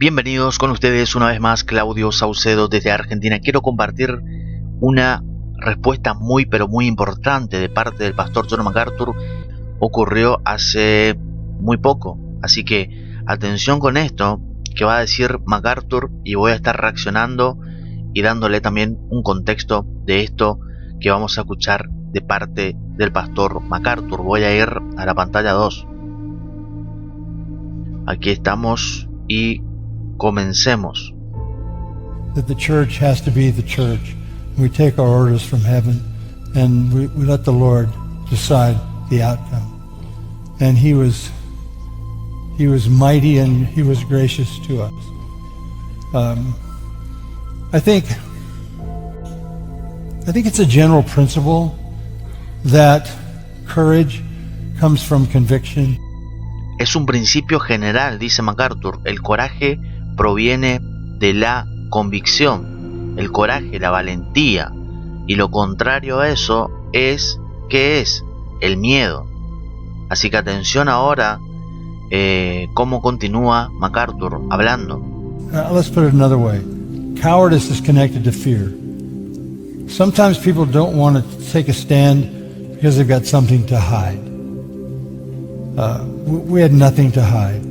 Bienvenidos con ustedes una vez más, Claudio Saucedo desde Argentina. Quiero compartir una respuesta muy pero muy importante de parte del pastor John MacArthur. Ocurrió hace muy poco, así que atención con esto que va a decir MacArthur, y voy a estar reaccionando y dándole también un contexto de esto que vamos a escuchar de parte del pastor MacArthur. Voy a ir a la pantalla 2. Aquí estamos y comencemos. That the church has to be the church. We take our orders from heaven and we let the Lord decide the outcome. And he was mighty and he was gracious to us. I think it's a general principle that courage comes from conviction. Es un principio general, dice MacArthur. El coraje proviene de la convicción. El coraje, la valentía. Y lo contrario a eso es, ¿qué es? El miedo. Así que atención ahora cómo continúa MacArthur hablando. Let's put it another way. Cowardice is connected to fear. Sometimes people don't want to take a stand because they've got something to hide. We had nothing to hide.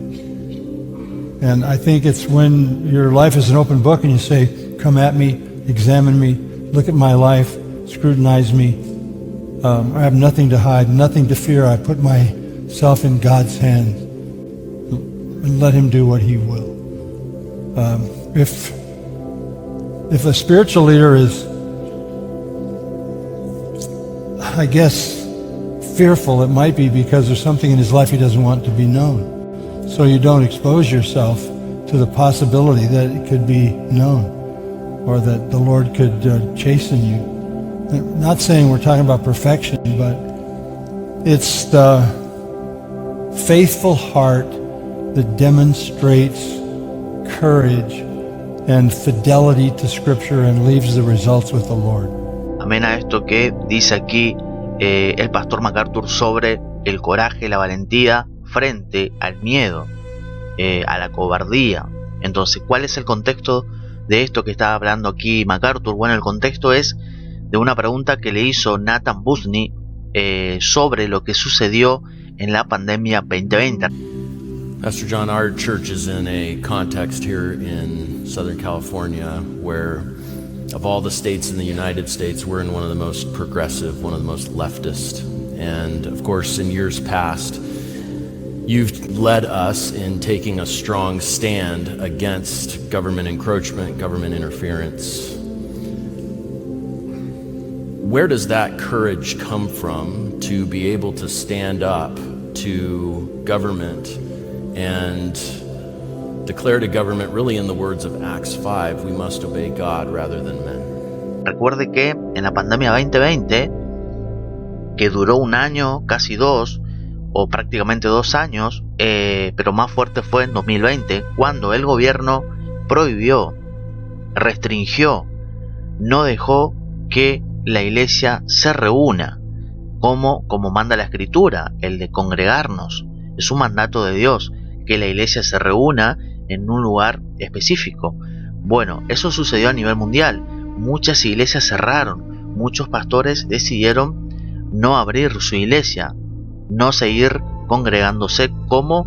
And I think it's when your life is an open book and you say, come at me, examine me, look at my life, scrutinize me. I have nothing to hide, nothing to fear. I put myself in God's hands and let him do what he will. If a spiritual leader is, I guess, fearful, it might be because there's something in his life he doesn't want to be known. So you don't expose yourself to the possibility that it could be known or that the Lord could chasten you. Not saying we're talking about perfection, but it's the faithful heart that demonstrates courage and fidelity to Scripture and leaves the results with the Lord. Amén a esto que dice aquí el pastor MacArthur sobre el coraje, la valentía frente al miedo, a la cobardía. Entonces, ¿cuál es el contexto de esto que está hablando aquí MacArthur? Bueno, el contexto es de una pregunta que le hizo Nathan Bushney sobre lo que sucedió en la pandemia 2020. Pastor John, our church is in a context here in Southern California where, of all the states in the United States, we're in one of the most progressive, one of the most leftist. And of course, in years past, you've led us in taking a strong stand against government encroachment, government interference. Where does that courage come from to be able to stand up to government and declare to government, really in the words of Acts 5, we must obey God rather than men? Recuerde que en la pandemia 2020, que duró un año, casi dos, o prácticamente 2 años, pero más fuerte fue en 2020, cuando el gobierno prohibió, restringió, no dejó que la iglesia se reúna, como manda la Escritura, el de congregarnos. Es un mandato de Dios, que la iglesia se reúna en un lugar específico. Bueno, eso sucedió a nivel mundial. Muchas iglesias cerraron, muchos pastores decidieron no abrir su iglesia, no seguir congregándose como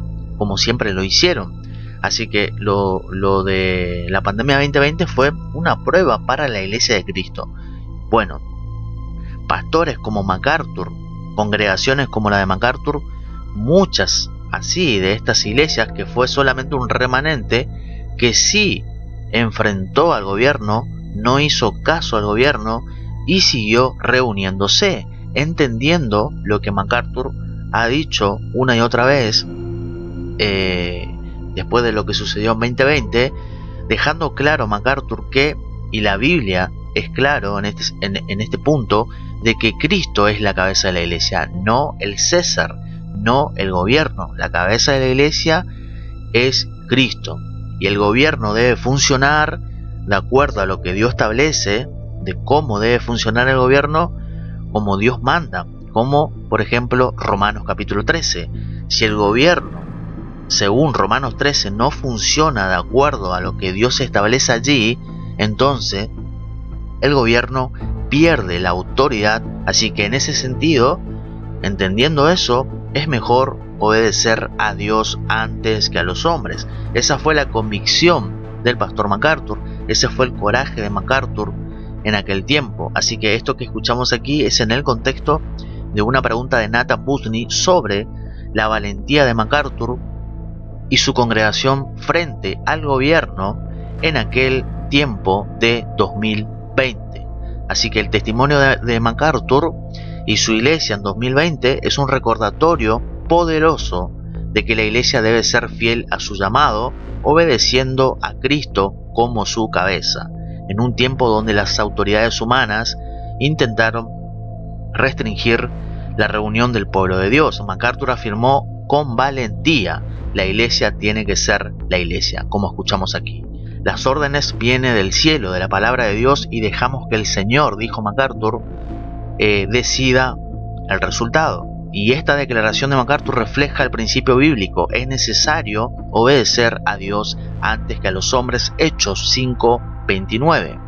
siempre lo hicieron. Así que lo de la pandemia 2020 fue una prueba para la iglesia de Cristo. Bueno, pastores como MacArthur, congregaciones como la de MacArthur, muchas así de estas iglesias, que fue solamente un remanente que sí enfrentó al gobierno, no hizo caso al gobierno y siguió reuniéndose, entendiendo lo que MacArthur ha dicho una y otra vez después de lo que sucedió en 2020, dejando claro MacArthur que, y la Biblia es claro en este punto, de que Cristo es la cabeza de la iglesia, no el César, no el gobierno. La cabeza de la iglesia es Cristo, y el gobierno debe funcionar de acuerdo a lo que Dios establece, de cómo debe funcionar el gobierno, como Dios manda, como por ejemplo Romanos capítulo 13. Si el gobierno según Romanos 13 no funciona de acuerdo a lo que Dios establece allí, entonces el gobierno pierde la autoridad. Así que en ese sentido, entendiendo eso, es mejor obedecer a Dios antes que a los hombres. Esa fue la convicción del pastor MacArthur, ese fue el coraje de MacArthur en aquel tiempo. Así que esto que escuchamos aquí es en el contexto de una pregunta de Nathan Bushney sobre la valentía de MacArthur y su congregación frente al gobierno en aquel tiempo de 2020. Así que el testimonio de MacArthur y su iglesia en 2020 es un recordatorio poderoso de que la iglesia debe ser fiel a su llamado, obedeciendo a Cristo como su cabeza, en un tiempo donde las autoridades humanas intentaron restringir la reunión del pueblo de Dios. MacArthur afirmó con valentía: la iglesia tiene que ser la iglesia, como escuchamos aquí. Las órdenes vienen del cielo, de la palabra de Dios, y dejamos que el Señor, dijo MacArthur, decida el resultado. Y esta declaración de MacArthur refleja el principio bíblico: es necesario obedecer a Dios antes que a los hombres. Hechos 5:29.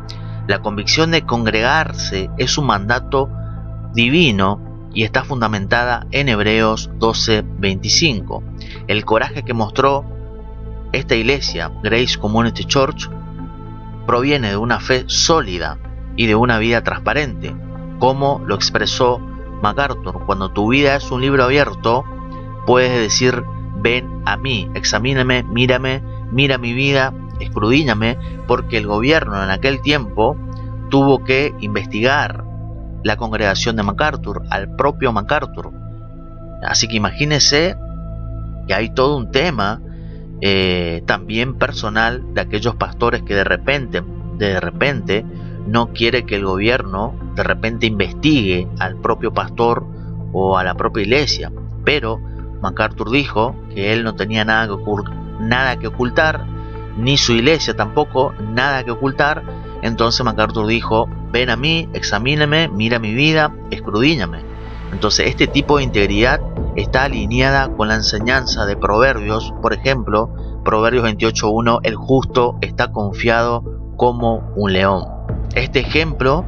La convicción de congregarse es un mandato divino y está fundamentada en Hebreos 12:25. El coraje que mostró esta iglesia, Grace Community Church, proviene de una fe sólida y de una vida transparente, como lo expresó MacArthur: cuando tu vida es un libro abierto, puedes decir: ven a mí, examíname, mírame, mira mi vida, escudriñame, porque el gobierno en aquel tiempo tuvo que investigar la congregación de MacArthur, al propio MacArthur. Así que imagínense que hay todo un tema también personal de aquellos pastores que de repente no quiere que el gobierno de repente investigue al propio pastor o a la propia iglesia. Pero MacArthur dijo que él no tenía nada que ocultar, ni su iglesia tampoco nada que ocultar. Entonces MacArthur dijo: ven a mí, examíname, mira mi vida, escudriñame. Entonces este tipo de integridad está alineada con la enseñanza de Proverbios. Por ejemplo, Proverbios 28:1: el justo está confiado como un león. Este ejemplo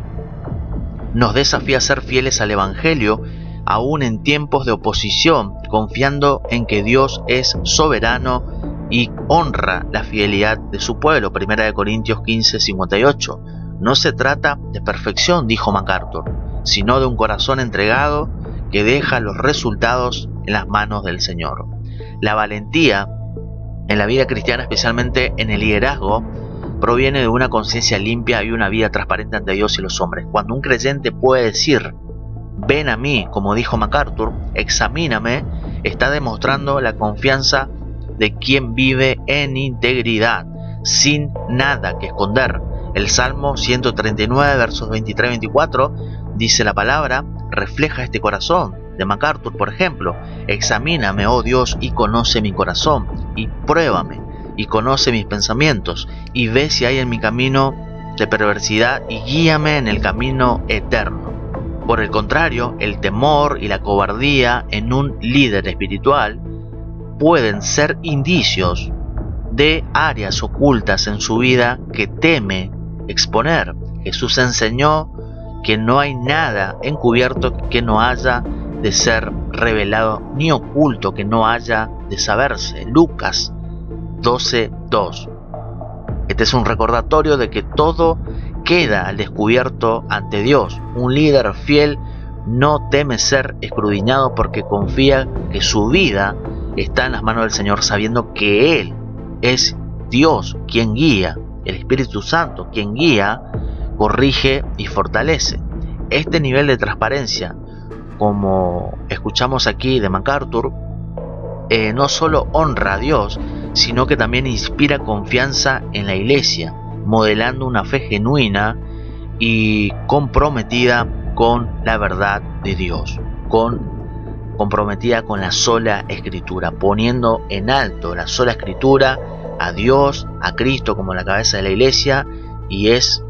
nos desafía a ser fieles al Evangelio, aún en tiempos de oposición, confiando en que Dios es soberano y honra la fidelidad de su pueblo. 1 Corintios 15:58. No se trata de perfección, dijo MacArthur, sino de un corazón entregado que deja los resultados en las manos del Señor. La valentía en la vida cristiana, especialmente en el liderazgo, proviene de una conciencia limpia y una vida transparente ante Dios y los hombres. Cuando un creyente puede decir: ven a mí, como dijo MacArthur, examíname, está demostrando la confianza de quien vive en integridad, sin nada que esconder. El Salmo 139, versos 23-24, dice la palabra, refleja este corazón de MacArthur. Por ejemplo: examíname, oh Dios, y conoce mi corazón, y pruébame, y conoce mis pensamientos, y ve si hay en mi camino de perversidad, y guíame en el camino eterno. Por el contrario, el temor y la cobardía en un líder espiritual pueden ser indicios de áreas ocultas en su vida que teme exponer. Jesús enseñó que no hay nada encubierto que no haya de ser revelado, ni oculto que no haya de saberse. Lucas 12:2. Este es un recordatorio de que todo queda al descubierto ante Dios. Un líder fiel no teme ser escudriñado porque confía que su vida está en las manos del Señor, sabiendo que Él es Dios quien guía, el Espíritu Santo quien guía, corrige y fortalece. Este nivel de transparencia, como escuchamos aquí de MacArthur, no solo honra a Dios, sino que también inspira confianza en la iglesia, modelando una fe genuina y comprometida con la verdad de Dios, comprometida con la sola Escritura, poniendo en alto la sola Escritura, a Dios, a Cristo como la cabeza de la iglesia, y es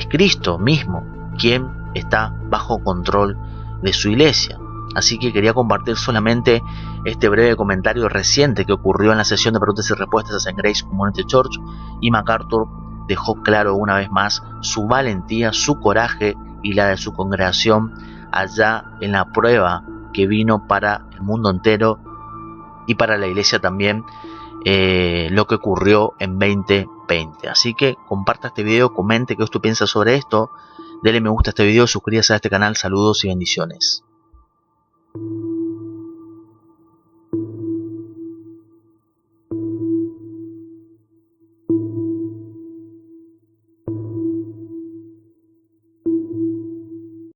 Cristo mismo quien está bajo control de su iglesia. Así que quería compartir solamente este breve comentario reciente que ocurrió en la sesión de preguntas y respuestas en Grace Community Church, y MacArthur dejó claro una vez más su valentía, su coraje y la de su congregación allá en la prueba que vino para el mundo entero y para la iglesia también, lo que ocurrió en 2020. Así que comparta este video, comente qué usted piensa sobre esto, dele me gusta a este video, suscríbase a este canal, saludos y bendiciones.